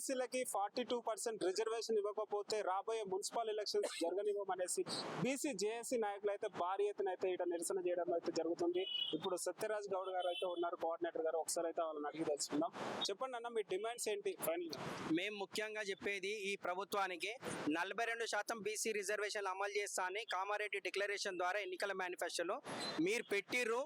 బీసీలకి 42% రిజర్వేషన్ ఇవ్వకపోతే రాబోయే మున్సిపల్ ఎలక్షన్స్ జరగనివ్వమనేసి బీసీ జేఏసీ నాయకులు అయితే భారీ ఎత్తున అయితే ఇక్కడ నిరసన చేయడం అయితే జరుగుతుంది. ఇప్పుడు సత్యరాజ్ గౌడ్ గారు అయితే ఉన్నారు, కోఆర్డినేటర్ గారు. ఒకసారి అయితే వాళ్ళని అడిగి తెలుసుకుందాం. చెప్పండి అన్న, మీ డిమాండ్స్ ఏంటి ఫైనల్? మేము ముఖ్యంగా చెప్పేది ఈ ప్రభుత్వానికి 42% బీసీ రిజర్వేషన్లు అమలు చేస్తా అని కామారెడ్డి డిక్లరేషన్ ద్వారా ఎన్నికల మేనిఫెస్టోలో మీరు పెట్టిర్రు.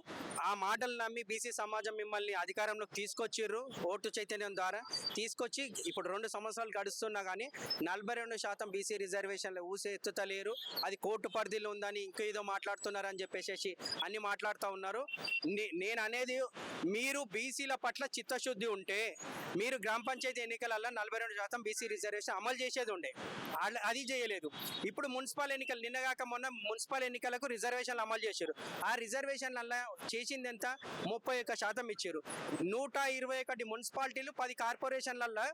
ఆ మాటలు నమ్మి బీసీ సమాజం మిమ్మల్ని అధికారంలోకి తీసుకొచ్చిర్రు. ఓటు చైతన్యం ద్వారా తీసుకొచ్చి ఇప్పుడు 2 సంవత్సరాలు గడుస్తున్నా కానీ 42% బీసీ రిజర్వేషన్లు ఊసే ఎత్తుతలేరు. అది కోర్టు పరిధిలో ఉందని ఇంకేదో మాట్లాడుతున్నారు అని చెప్పేసి అన్ని మాట్లాడుతూ ఉన్నారు. నేను అనేది, మీరు బీసీల పట్ల చిత్తశుద్ధి ఉంటే మీరు గ్రామ పంచాయతీ ఎన్నికలలో 42% బీసీ రిజర్వేషన్ అమలు చేసేది ఉండే, అది చేయలేదు. ఇప్పుడు మున్సిపల్ ఎన్నికలు నిన్నగాక మొన్న మున్సిపల్ ఎన్నికలకు రిజర్వేషన్లు అమలు చేశారు. ఆ రిజర్వేషన్లలో చేసింది ఎంత? 31% ఇచ్చారు. 121 మున్సిపాలిటీలు 10 కార్పొరేషన్లలో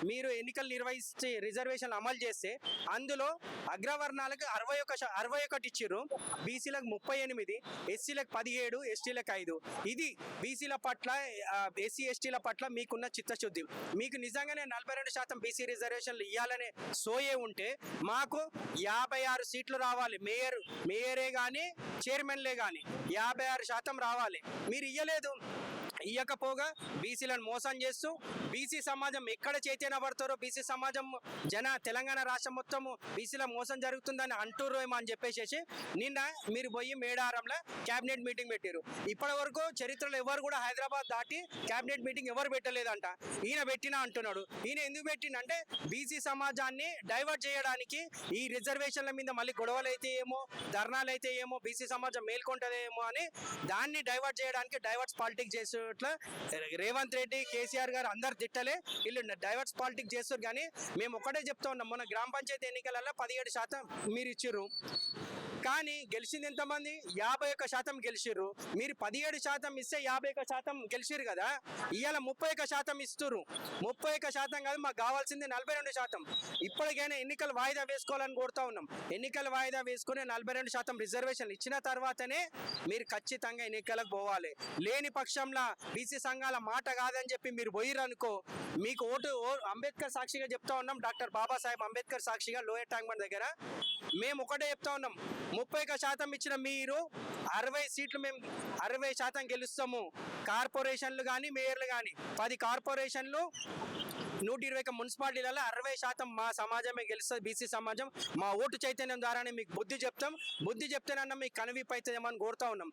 మీరు ఎన్నికలు నిర్వహించి రిజర్వేషన్లు అమలు చేస్తే అందులో అగ్రవర్ణాలకు 61 ఇచ్చారు, బీసీలకు 38, ఎస్సీలకు 17, ఎస్టీలకు 5. ఇది బీసీల పట్ల, ఎస్సీ ఎస్టీల పట్ల మీకున్న చిత్తశుద్ధి. మీకు నిజంగానే 42% బీసీ రిజర్వేషన్లు ఇవ్వాలనే సోయే ఉంటే మాకు 56 సీట్లు రావాలి. మేయరే కానీ చైర్మన్లే కానీ 56% రావాలి. మీరు ఇవ్వలేదు. ఇవ్వకపోగా బీసీలను మోసం చేస్తూ బీసీ సమాజం ఎక్కడ చైతన్యపడతారో, బీసీ సమాజం తెలంగాణ రాష్ట్రం మొత్తము బీసీల మోసం జరుగుతుందని అంటుర్రేమో అని చెప్పేసి నిన్న మీరు పోయి మేడారంలో క్యాబినెట్ మీటింగ్ పెట్టారు. ఇప్పటి వరకు చరిత్రలో ఎవరు కూడా హైదరాబాద్ దాటి క్యాబినెట్ మీటింగ్ ఎవరు పెట్టలేదంట. ఈయన పెట్టినా అంటున్నాడు. ఈయన ఎందుకు పెట్టిందంటే బీసీ సమాజాన్ని డైవర్ట్ చేయడానికి, ఈ రిజర్వేషన్ల మీద మళ్ళీ గొడవలు అయితే ఏమో, ధర్నాలు అయితే ఏమో, బీసీ సమాజం మేల్కొంటదేమో అని దాన్ని డైవర్ట్ చేయడానికి డైవర్ట్స్ పాలిటిక్స్ చేసేట్లా రేవంత్ రెడ్డి, కేసీఆర్ గారు అందరు తిట్టలే, వీళ్ళు డైవర్ట్స్ పాలిటిక్స్ చేస్తారు. కానీ మేము ఒకటే చెప్తా ఉన్నాం, మన గ్రామ పంచాయతీ ఎన్నికలలో 17% మీరు ఇచ్చిర్రు, కానీ గెలిచింది ఎంతమంది? 51% గెలిచిర్రు. మీరు 17% ఇస్తే 51% గెలిచిర్రు కదా. ఇవాళ 31% ఇస్తున్నారు. 31% కాదు, మాకు కావాల్సింది 42%. ఇప్పటికైనా ఎన్నికలు వాయిదా వేసుకోవాలని కోరుతా ఉన్నాం. ఎన్నికలు వాయిదా వేసుకుని 42% రిజర్వేషన్లు ఇచ్చిన తర్వాతనే మీరు ఖచ్చితంగా ఎన్నికలకు పోవాలి. లేని పక్షంలో బీసీ సంఘాల మాట కాదని చెప్పి మీరు పోయిరనుకో, మీకు ఓటు అంబేద్కర్ సాక్షిగా చెప్తా ఉన్నాం, డాక్టర్ బాబాసాహెబ్ అంబేద్కర్ సాక్షిగా లోయర్ ట్యాంక్ బండ్ దగ్గర మేము ఒకటే చెప్తా ఉన్నాం, 31% ఇచ్చిన మీరు 60 సీట్లు మేము 60% గెలుస్తాము. కార్పొరేషన్లు కానీ మేయర్లు కానీ 10 కార్పొరేషన్లు 120 మున్సిపాలిటీలలో 60% మా సమాజమే గెలుస్తుంది, బీసీ సమాజం. మా ఓటు చైతన్యం ద్వారానే మీకు బుద్ధి చెప్తాం. బుద్ధి చెప్తేనన్నా మీకు కనువిప్పు అవుతుందేమని కోరుతా ఉన్నాం.